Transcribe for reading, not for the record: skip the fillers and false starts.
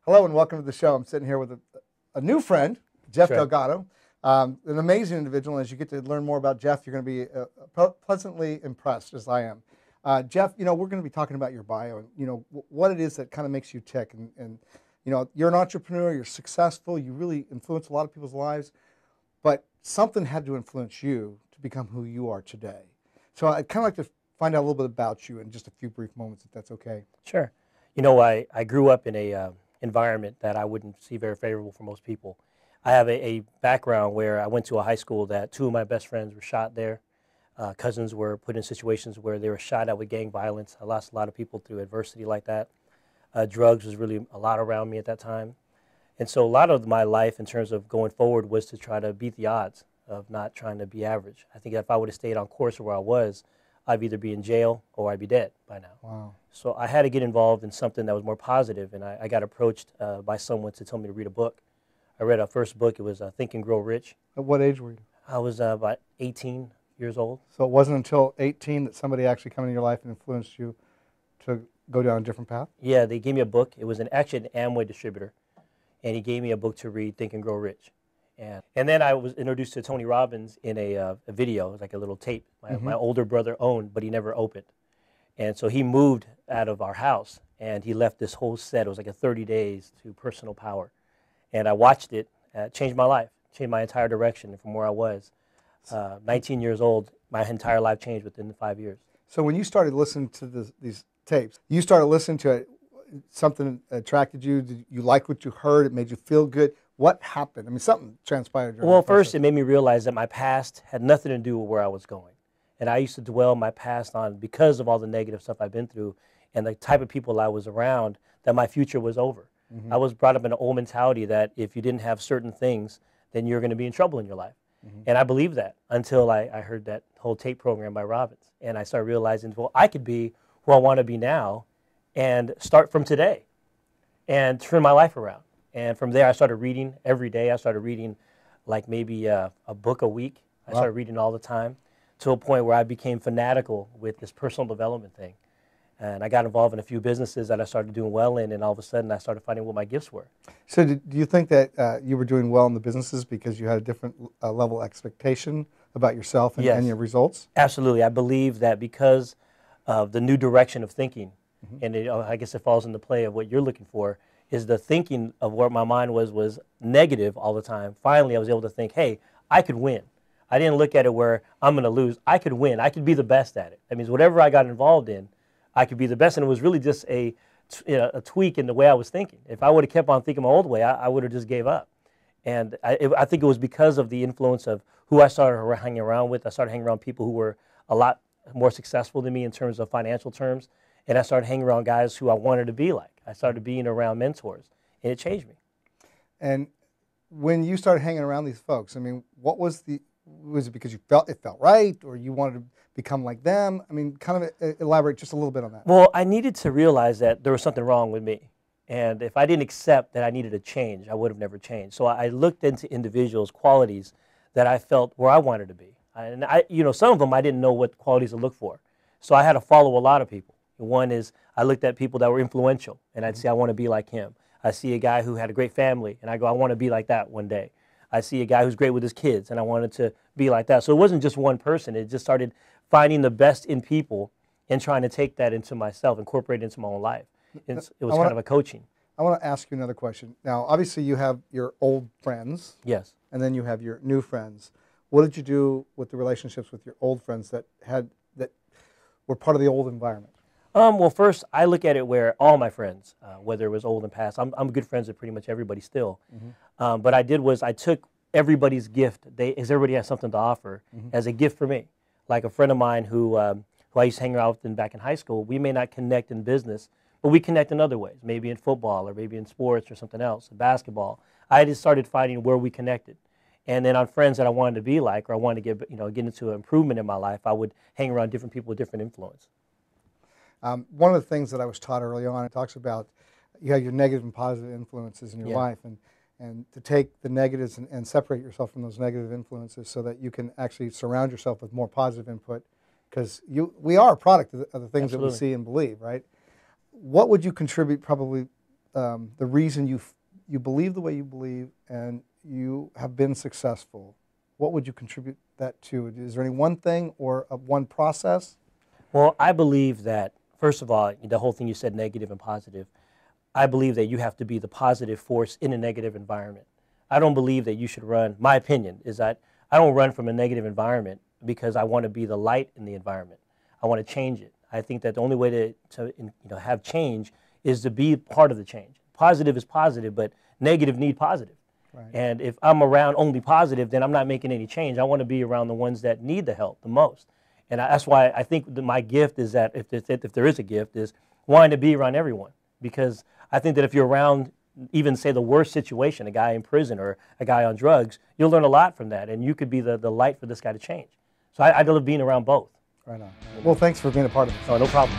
Hello and welcome to the show. I'm sitting here with a new friend, Jeff Delgado, an amazing individual. And as you get to learn more about Jeff, you're going to be pleasantly impressed, as I am. Jeff, we're going to be talking about your bio and, what it is that kind of makes you tick. And you're an entrepreneur, you're successful, you really influence a lot of people's lives, but something had to influence you to become who you are today. So I'd kind of like to find out a little bit about you in just a few brief moments, if that's okay. Sure. I grew up in a environment that I wouldn't see very favorable for most people. I have a background where I went to a high school that two of my best friends were shot there. Cousins were put in situations where they were shot at with gang violence. I lost a lot of people through adversity like that. Drugs was really a lot around me at that time. And so a lot of my life in terms of going forward was to try to beat the odds of not trying to be average. I think if I would have stayed on course where I was, I'd either be in jail or I'd be dead by now. Wow. So I had to get involved in something that was more positive, and I got approached by someone to tell me to read a book. I read a first book. It was Think and Grow Rich. At what age were you? I was about 18 years old. So it wasn't until 18 that somebody actually came into your life and influenced you to go down a different path? Yeah, they gave me a book. It was actually an Amway distributor, and he gave me a book to read, Think and Grow Rich. And then I was introduced to Tony Robbins in a video. It was like a little tape my older brother owned, but he never opened. And so he moved out of our house, and he left this whole set. It was like a 30 days to personal power. And I watched it. Changed my life, changed my entire direction from where I was. 19 years old, my entire life changed within 5 years. So when you started listening to these tapes, you started listening to it, something attracted you? Did you like what you heard? It made you feel good? What happened? I mean, something transpired. Well, first it made me realize that my past had nothing to do with where I was going. And I used to dwell my past on, because of all the negative stuff I've been through and the type of people I was around, that my future was over. I was brought up in an old mentality that if you didn't have certain things, then you're going to be in trouble in your life. And I believed that until I heard that whole tape program by Robbins. And I started realizing, well, I could be who I want to be now and start from today and turn my life around. And from there, I started reading every day. I started reading like maybe a book a week. I started reading all the time to a point where I became fanatical with this personal development thing. And I got involved in a few businesses that I started doing well in, and all of a sudden I started finding what my gifts were. So do you think that you were doing well in the businesses because you had a different level of expectation about yourself and your results? Absolutely. I believe that because of the new direction of thinking, and I guess it falls into play of what you're looking for, is the thinking of where my mind was negative all the time. Finally, I was able to think, hey, I could win. I didn't look at it where I'm going to lose. I could win. I could be the best at it. That means whatever I got involved in, I could be the best. And it was really just a tweak in the way I was thinking. If I would have kept on thinking my old way, I would have just gave up. And I think it was because of the influence of who I started hanging around with. I started hanging around people who were a lot more successful than me in terms of financial terms. And I started hanging around guys who I wanted to be like. I started being around mentors, and it changed me. And when you started hanging around these folks, I mean, was it because it felt right, or you wanted to become like them? I mean, kind of elaborate just a little bit on that. Well, I needed to realize that there was something wrong with me. And if I didn't accept that I needed to change, I would have never changed. So I looked into individuals' qualities that I felt where I wanted to be. And some of them I didn't know what qualities to look for. So I had to follow a lot of people. One is I looked at people that were influential, and I'd say, I want to be like him. I see a guy who had a great family, and I go, I want to be like that one day. I see a guy who's great with his kids, and I wanted to be like that. So it wasn't just one person. It just started finding the best in people and trying to take that into myself, incorporate it into my own life. It was kind of a coaching. I want to ask you another question. Now, obviously, you have your old friends. Yes. And then you have your new friends. What did you do with the relationships with your old friends that were part of the old environment? Well, first, I look at it where all my friends, whether it was old and past, I'm good friends with pretty much everybody still. But I took everybody's gift, as everybody has something to offer, as a gift for me. Like a friend of mine who I used to hang around with back in high school, we may not connect in business, but we connect in other ways, maybe in football or maybe in sports or something else, basketball. I just started finding where we connected. And then on friends that I wanted to be like, or I wanted to get into an improvement in my life, I would hang around different people with different influence. One of the things that I was taught early on, it talks about you have your negative and positive influences in your life, and to take the negatives and separate yourself from those negative influences so that you can actually surround yourself with more positive input, because we are a product of the things that we see and believe, right? What would you contribute probably the reason you believe the way you believe and you have been successful, what would you contribute that to? Is there any one thing or one process? Well, I believe that, first of all, the whole thing you said, negative and positive, I believe that you have to be the positive force in a negative environment. I don't believe that you should run, my opinion is that I don't run from a negative environment because I want to be the light in the environment. I want to change it. I think that the only way to have change is to be part of the change. Positive is positive, but negative need positive. Right. And if I'm around only positive, then I'm not making any change. I want to be around the ones that need the help the most. And that's why I think that my gift is that, if there is a gift, is wanting to be around everyone. Because I think that if you're around even, say, the worst situation, a guy in prison or a guy on drugs, you'll learn a lot from that, and you could be the light for this guy to change. So I love being around both. Right on. Well, thanks for being a part of this. Oh, no problem.